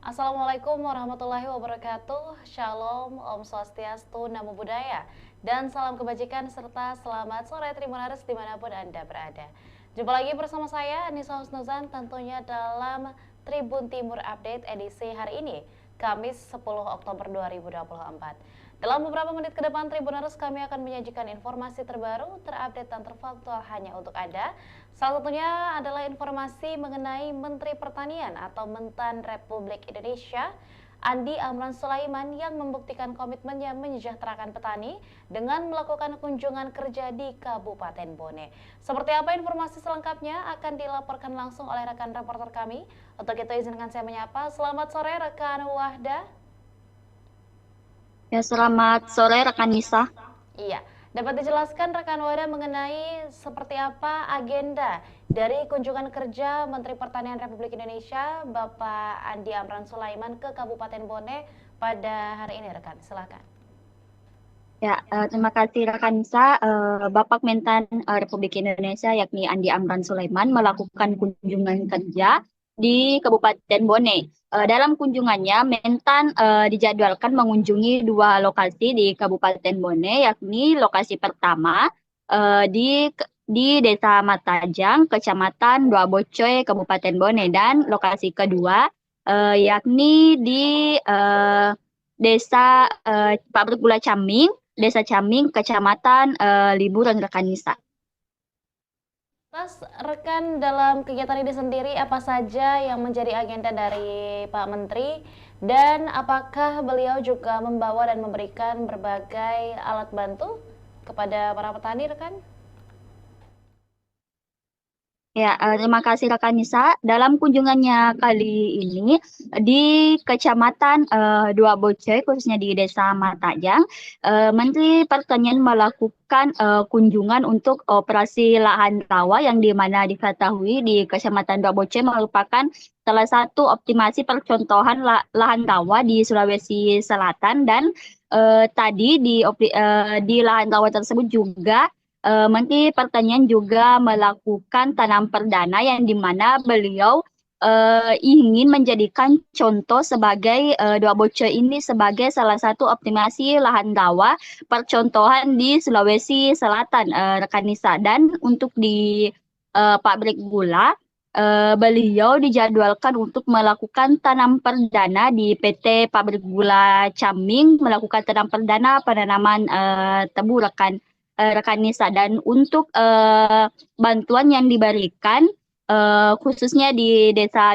Assalamualaikum warahmatullahi wabarakatuh. Shalom, Om Swastiastu, Namo Buddhaya, dan salam kebajikan serta selamat sore Tribuners dimanapun Anda berada. Jumpa lagi bersama saya Anissa Husnuzan tentunya dalam Tribun Timur Update edisi hari ini, Kamis 10 Oktober 2024. Dalam beberapa menit ke depan Tribuners kami akan menyajikan informasi terbaru, terupdate dan terfaktual hanya untuk Anda. Salah satunya adalah informasi mengenai Menteri Pertanian atau Mentan Republik Indonesia Andi Amran Sulaiman yang membuktikan komitmennya menyejahterakan petani dengan melakukan kunjungan kerja di Kabupaten Bone. Seperti apa informasi selengkapnya akan dilaporkan langsung oleh rekan reporter kami. Untuk itu izinkan saya menyapa. Selamat sore rekan Wahda. Ya, selamat sore rekan Nisa. Iya, dapat dijelaskan rekan Wada mengenai seperti apa agenda dari kunjungan kerja Menteri Pertanian Republik Indonesia Bapak Andi Amran Sulaiman ke Kabupaten Bone pada hari ini rekan, silakan. Ya, terima kasih rekan Nisa. Bapak Mentan Republik Indonesia yakni Andi Amran Sulaiman melakukan kunjungan kerja di Kabupaten Bone. Dalam kunjungannya, Mentan dijadwalkan mengunjungi dua lokasi di Kabupaten Bone, yakni lokasi pertama di Desa Matajang, Kecamatan Dua Bocoy, Kabupaten Bone, dan lokasi kedua yakni di Desa Pabrik Gula Caming, Desa Caming, Kecamatan Liburan rekan Nisa. Terus rekan dalam kegiatan ini sendiri apa saja yang menjadi agenda dari Pak Menteri dan apakah beliau juga membawa dan memberikan berbagai alat bantu kepada para petani rekan? Ya, terima kasih rekan Nisa. Dalam kunjungannya kali ini di Kecamatan Dua Bocoy, khususnya di Desa Matajang, Menteri Pertanian melakukan kunjungan untuk operasi lahan rawa yang dimana diketahui di Kecamatan Dua Bocoy merupakan salah satu optimasi percontohan lahan rawa di Sulawesi Selatan dan tadi di lahan rawa tersebut juga Menteri Pertanian juga melakukan tanam perdana yang dimana beliau ingin menjadikan contoh sebagai Dua Bocor ini sebagai salah satu optimasi lahan rawa percontohan di Sulawesi Selatan, rekan Nisa. Dan untuk di pabrik gula, beliau dijadwalkan untuk melakukan tanam perdana di PT Pabrik Gula Caming, melakukan tanam perdana penanaman tebu rekan Nisa. Dan untuk bantuan yang diberikan khususnya di Desa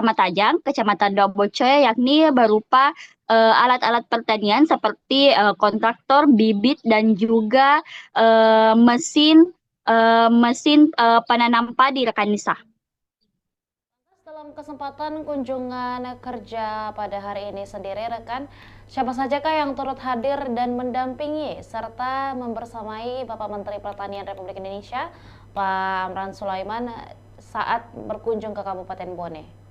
Matajang, Kecamatan Dua Bocoy, yakni berupa alat-alat pertanian seperti kontraktor, bibit, dan juga mesin penanam padi rekan Nisa. Dalam kesempatan kunjungan kerja pada hari ini sendiri rekan, siapa sajakah yang turut hadir dan mendampingi serta membersamai Bapak Menteri Pertanian Republik Indonesia Pak Amran Sulaiman saat berkunjung ke Kabupaten Bone?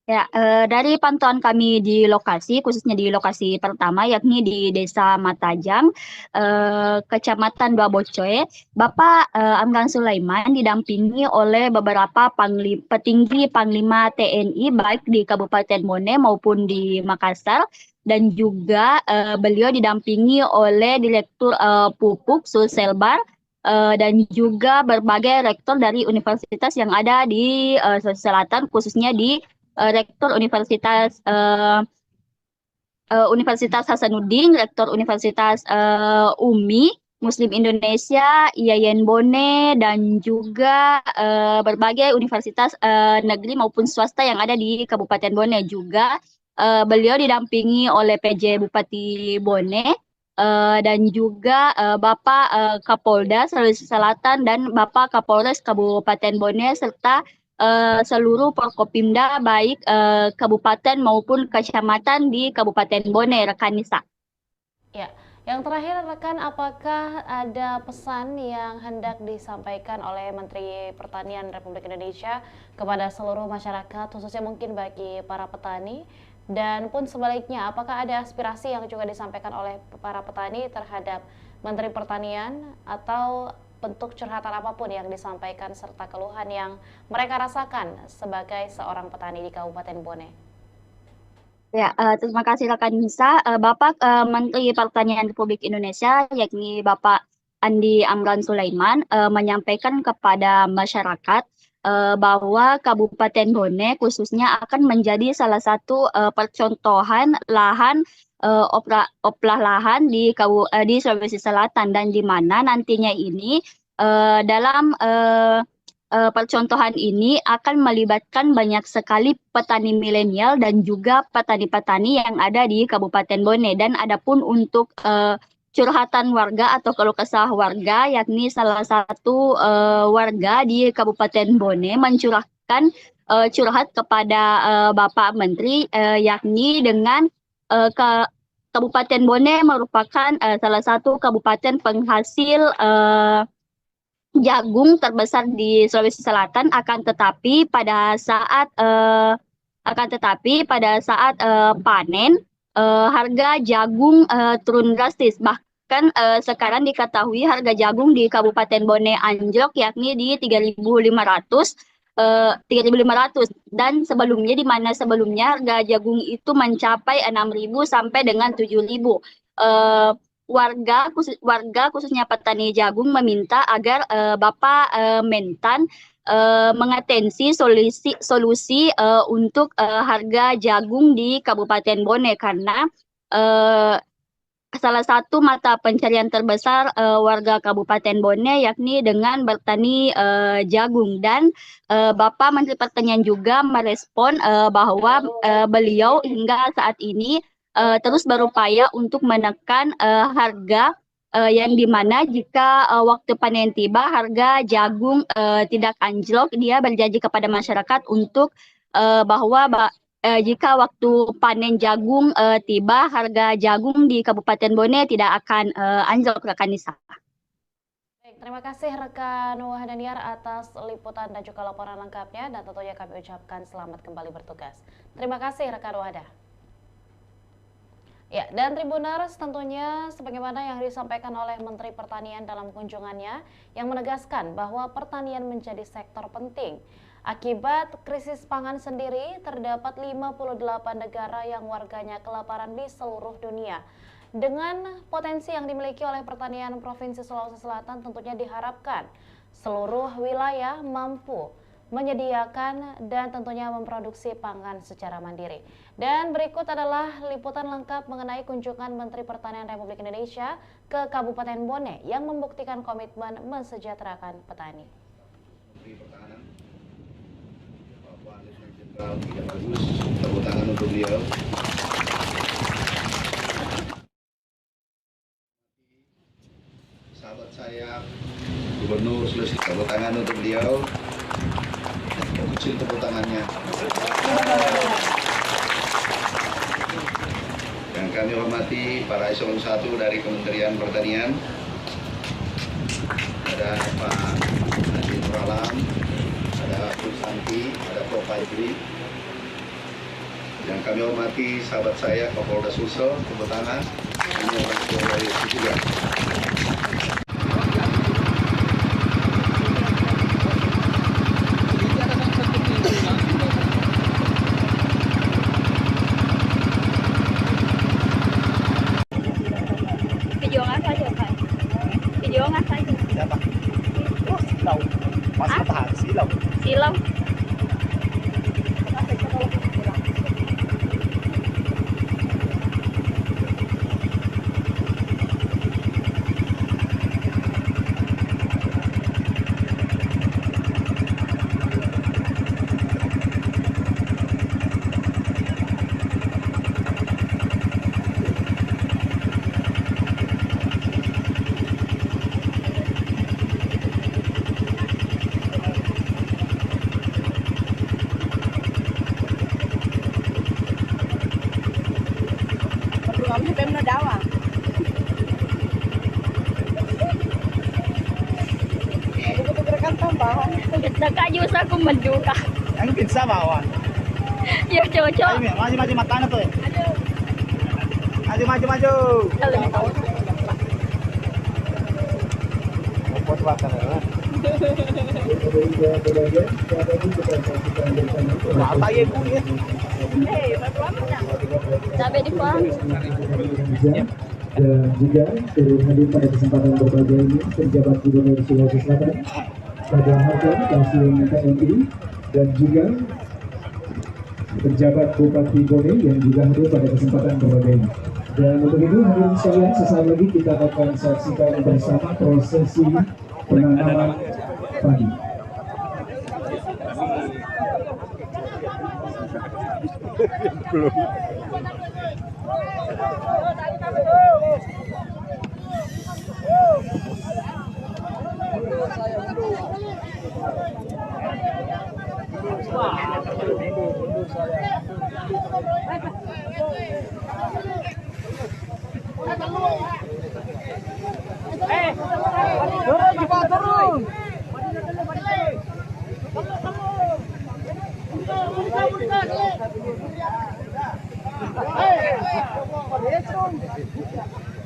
Ya, dari pantauan kami di lokasi, khususnya di lokasi pertama, yakni di Desa Matajang, Kecamatan Dua Bocoe, Bapak Amran Sulaiman didampingi oleh beberapa petinggi Panglima TNI, baik di Kabupaten Bone maupun di Makassar, dan juga beliau didampingi oleh Direktur Pupuk Sulselbar, dan juga berbagai rektor dari universitas yang ada di Sulawesi Selatan, khususnya di Rektor Universitas Hasanuddin, Rektor Universitas UMI Muslim Indonesia, IAIN Bone, dan juga berbagai universitas negeri maupun swasta yang ada di Kabupaten Bone. Juga beliau didampingi oleh PJ Bupati Bone, dan juga Bapak Kapolda Sulawesi Selatan dan Bapak Kapolres Kabupaten Bone, serta seluruh Forkopimda baik kabupaten maupun kecamatan di Kabupaten Bone, rekan Nisa. Ya, yang terakhir rekan, apakah ada pesan yang hendak disampaikan oleh Menteri Pertanian Republik Indonesia kepada seluruh masyarakat, khususnya mungkin bagi para petani, dan pun sebaliknya, apakah ada aspirasi yang juga disampaikan oleh para petani terhadap Menteri Pertanian atau bentuk curhatan apapun yang disampaikan serta keluhan yang mereka rasakan sebagai seorang petani di Kabupaten Bone. Ya, terima kasih rekan Nisa. Bapak Menteri Pertanian Republik Indonesia, yakni Bapak Andi Amran Sulaiman, menyampaikan kepada masyarakat bahwa Kabupaten Bone khususnya akan menjadi salah satu percontohan lahan oplah lahan di Sulawesi Selatan, dan di mana nantinya ini dalam percontohan ini akan melibatkan banyak sekali petani milenial dan juga petani-petani yang ada di Kabupaten Bone. Dan adapun untuk curhatan warga atau keluh kesah warga, yakni salah satu warga di Kabupaten Bone mencurahkan curhat kepada Bapak Menteri, yakni dengan Kabupaten Bone merupakan salah satu kabupaten penghasil jagung terbesar di Sulawesi Selatan, akan tetapi pada saat panen harga jagung turun drastis. Bahkan sekarang diketahui harga jagung di Kabupaten Bone anjlok, yakni di 3.500 dan sebelumnya, di mana sebelumnya harga jagung itu mencapai 6.000 sampai dengan 7.000. Warga khususnya petani jagung meminta agar Bapak Mentan mengatensi solusi untuk harga jagung di Kabupaten Bone, karena salah satu mata pencarian terbesar warga Kabupaten Bone yakni dengan bertani jagung. Dan Bapak Menteri Pertanian juga merespon bahwa beliau hingga saat ini terus berupaya untuk menekan harga yang dimana jika waktu panen tiba harga jagung tidak anjlok, dia berjanji kepada masyarakat untuk bahwa jika waktu panen jagung tiba, harga jagung di Kabupaten Bone tidak akan anjlok, rekan Nisa. Baik, terima kasih rekan Wahdaniar atas liputan dan juga laporan lengkapnya, dan tentunya kami ucapkan selamat kembali bertugas. Terima kasih rekan Wahda. Ya, dan Tribuners, tentunya sebagaimana yang disampaikan oleh Menteri Pertanian dalam kunjungannya yang menegaskan bahwa pertanian menjadi sektor penting. Akibat krisis pangan sendiri, terdapat 58 negara yang warganya kelaparan di seluruh dunia. Dengan potensi yang dimiliki oleh pertanian Provinsi Sulawesi Selatan, tentunya diharapkan seluruh wilayah mampu menyediakan dan tentunya memproduksi pangan secara mandiri. Dan berikut adalah liputan lengkap mengenai kunjungan Menteri Pertanian Republik Indonesia ke Kabupaten Bone yang membuktikan komitmen mensejahterakan petani. Menteri Pertahanan, Bapak Letnan Jenderal Ida Bagus, tepuk tangan untuk beliau. Sahabat saya, Gubernur Sulawesi, tepuk tangan untuk beliau. Kecil tepuk tangannya. Yang kami hormati para eselon 1 dari Kementerian Pertanian, ada Pak Nadiem Nuralam, ada Bu Santi, ada Prof. Fajri. Yang kami hormati sahabat saya Kapolda Sulsel, tepuk tangan. Ini orang tua dari juga. Silau. Kami Pemda Dawa. Buku gerakan tambahan. Nakayos ako maduka. Ang pinsa bawa. Yo, cocok. Ayo, maju matanya tuh. Maju. Cabai di bawah. Dan juga turut hadir pada kesempatan berbahagia ini penjabat Gubernur Sulawesi Selatan, Pada Hakim Kasih TNI, dan juga pejabat Bupati Bone yang juga hadir pada kesempatan berbahagia ini. Dan untuk itu hadirin sekalian, sesaat lagi kita akan saksikan bersama prosesi penanaman padi. Belum. Turun cepat turun.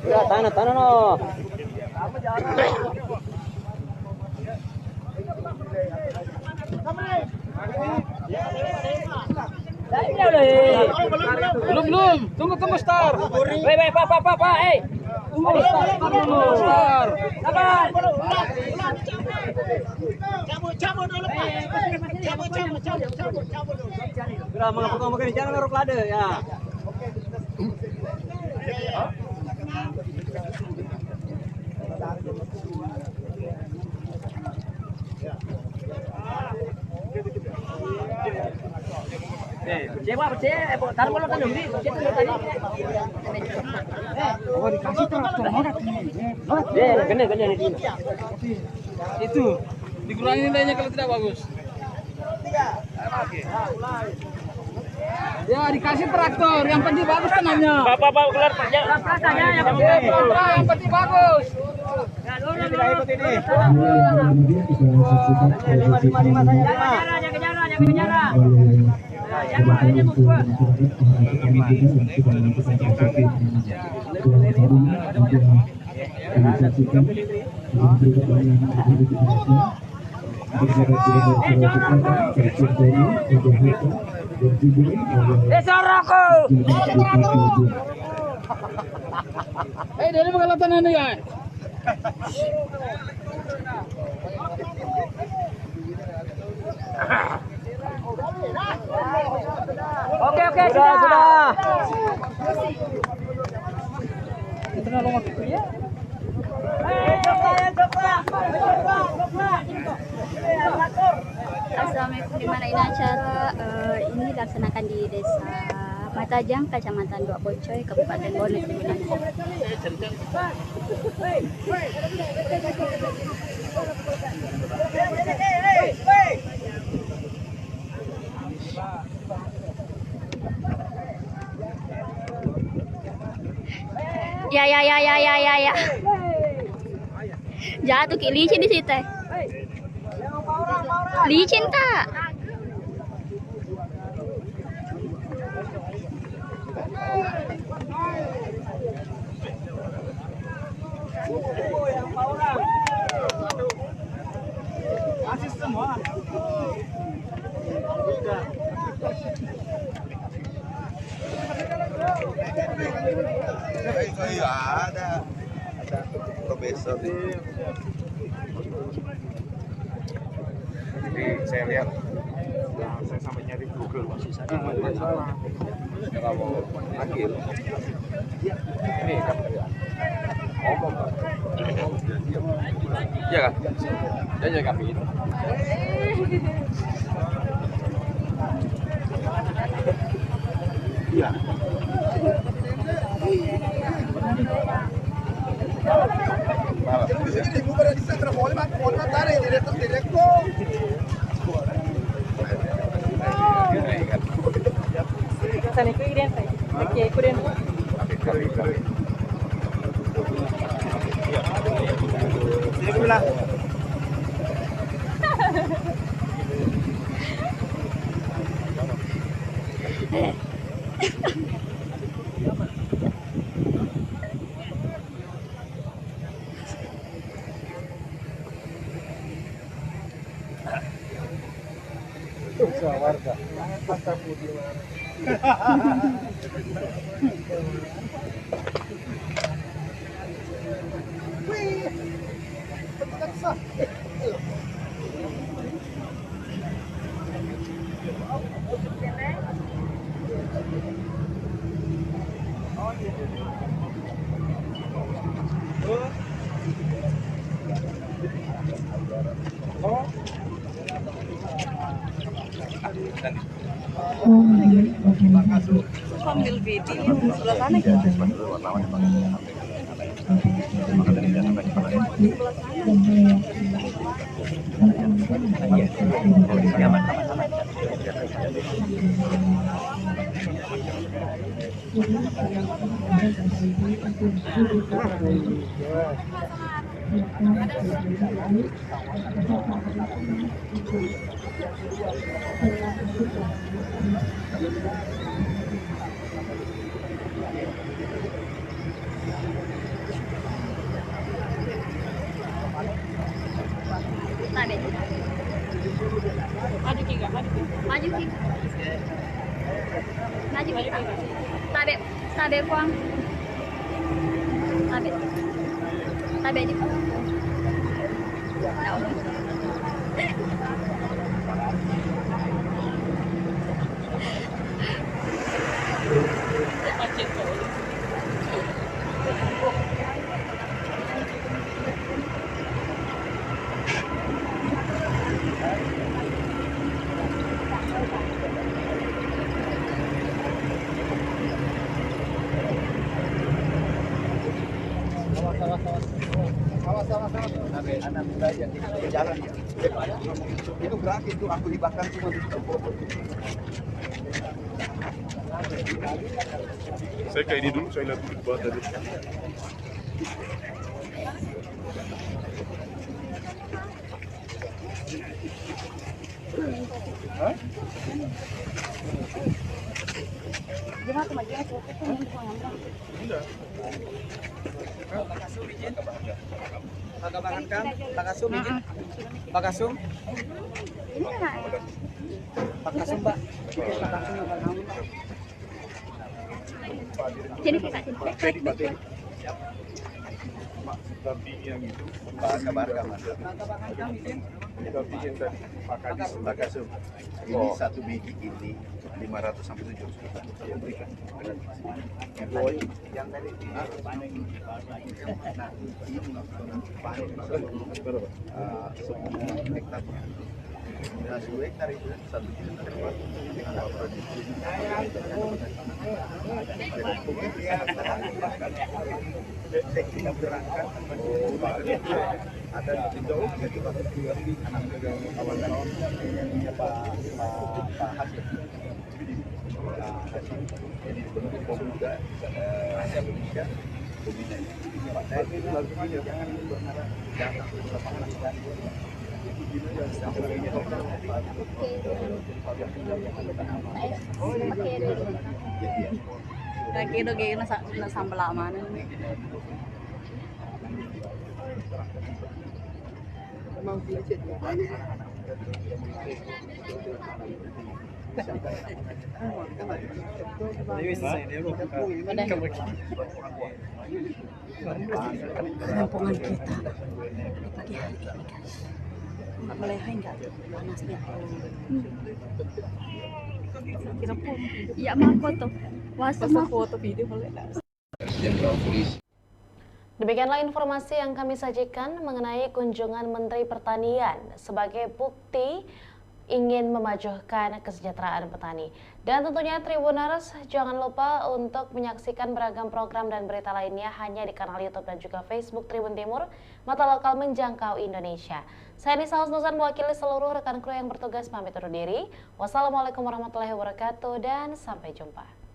Ya, tanah no. Belum. Tunggu Star. Wei, Pak, Tunggu Star. Sabar. Cabut dulu, Pak. Cabut. Sudah mengapa jangan ngeruk lade ya. Taruh bola kan dulu. Oh, dikasih traktor morat ini. Gede nih. Itu dikurangi nilainya kalau tidak bagus. Ya dikasih traktor, yang penting bagus tanahnya. Bapak keluar kerja. Yang penting bagus. Kita ikut ini. Dari pengalatan anda ya. Oke, sudah. Assalamualaikum, di mana ini acara ini dilaksanakan di Desa Matajang, Kecamatan Dua Bocoy, Kabupaten Bone, Tribunansa. Ya. Jatuh ki licin di situ. Licin tak? Iya ada profesor. Jadi saya lihat, saya sampai nyari Google masih saya masalah. Kalau akhir, ini kan ngomong kan, iya kan, dia kami itu. Iya. warga. Sambil video sebelah sana gitu. Maju Kika, maju Kika. Maju Kika. Tabe Kuang. Tabe di. Anak muda yang di jalan ya. Itu gratis tuh, aku dibakar cuma di situ. Saya kayak ini dulu, saya lihat dulu buat tadi. Pakasum. Pakasum, Mbak. Sini Kika, sini. Tapi yang itu, Kabar. tapi yang tadi Makasum. Ini satu biji ini 500 sampai 700 juta. Yang berikan. Yang tadi, nah, ini panen semua hektarnya. Nah, 10 hektar itu 1 juta. Kita berangkat ada di jauh jadi kawan-kawan Pak Hasim. Jadi bentuk pemuda Indonesia pembina ini. Saya itu lagunya jangan berharap datang ke lapangan sekali. Kaki do gaya na sambal mana nih? Kampungan kita di pagi hari ini guys. Melehai enggak panasnya? Kira pun. Ya mau foto. WhatsApp foto video boleh enggak? Jenderal Polisi. Demikianlah informasi yang kami sajikan mengenai kunjungan Menteri Pertanian sebagai bukti ingin memajukan kesejahteraan petani. Dan tentunya Tribuners, jangan lupa untuk menyaksikan beragam program dan berita lainnya hanya di kanal YouTube dan juga Facebook Tribun Timur, mata lokal menjangkau Indonesia. Saya Nisa Husnusan mewakili seluruh rekan kru yang bertugas pamit undur diri. Wassalamualaikum warahmatullahi wabarakatuh dan sampai jumpa.